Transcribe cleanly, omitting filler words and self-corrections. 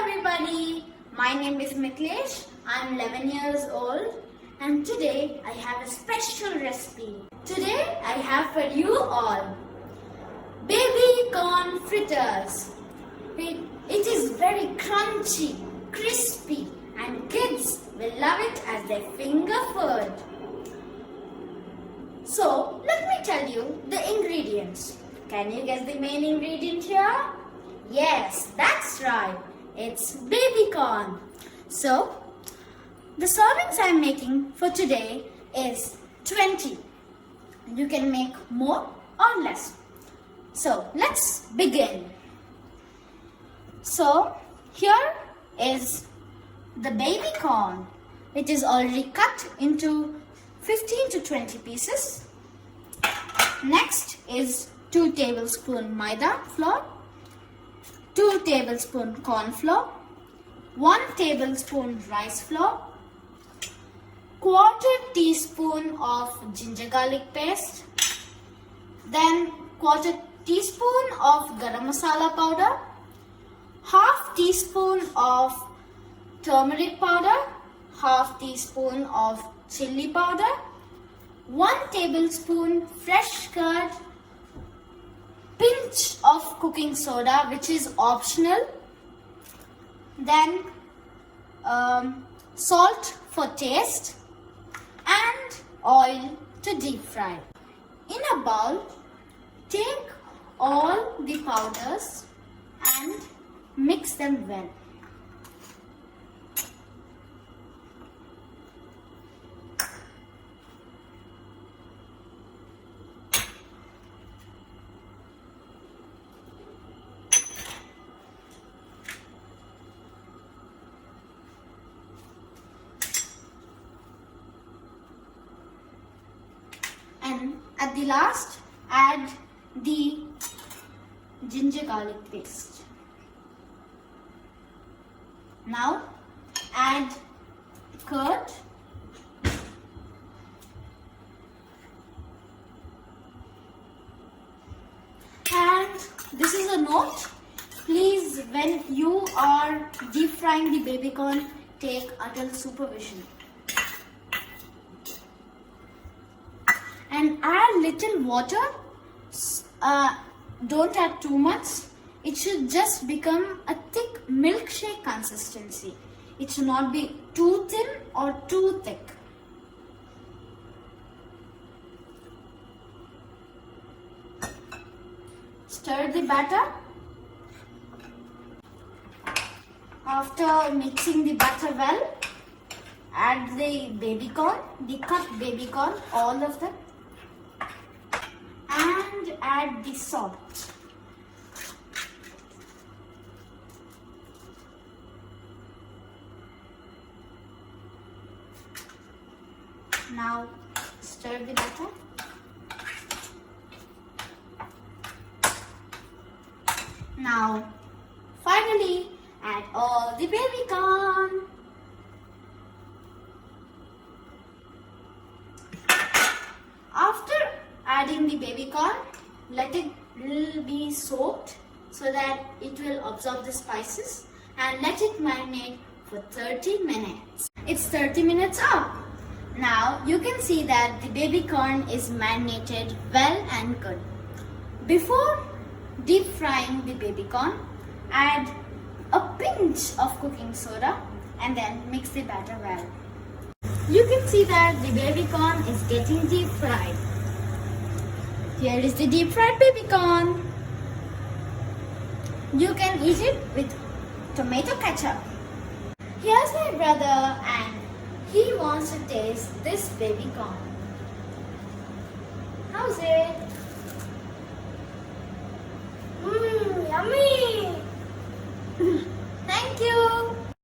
everybody, my name is Miklesh. I'm 11 years old and today I have a special recipe. Today I have for you all baby corn fritters. It is very crunchy, crispy and kids will love it as their finger food. So let me tell you the ingredients. Can you guess the main ingredient here? Yes, that's right. It's baby corn. So, the servings I'm making for today is 20. You can make more or less. So, let's begin. So, here is the baby corn, which is already cut into 15 to 20 pieces. Next is 2 tablespoons maida flour, 2 tablespoons corn flour, 1 tablespoon rice flour, quarter teaspoon of ginger garlic paste, then quarter teaspoon of garam masala powder, half teaspoon of turmeric powder, half teaspoon of chili powder, 1 tablespoon fresh curd, pinch of cooking soda which is optional, then salt for taste and oil to deep fry. In a bowl, take all the powders and mix them well. And at the last, add the ginger garlic paste. Now, add curd, and this is a note. Please, when you are deep frying the baby corn, take adult supervision. And add little water. Don't add too much. It should just become a thick milkshake consistency. It should not be too thin or too thick. Stir the batter. After mixing the batter well, add the baby corn, the cut baby corn, all of them. And add the salt. Now stir the batter. Now finally add all the baby corn. After adding the baby corn, let it be soaked so that it will absorb the spices and let it marinate for 30 minutes. It's 30 minutes up. Now you can see that the baby corn is marinated well and good. Before deep frying the baby corn, add a pinch of cooking soda and then mix the batter well. You can see that the baby corn is getting deep fried. Here is the deep fried baby corn. You can eat it with tomato ketchup. Here's my brother and he wants to taste this baby corn. How's it?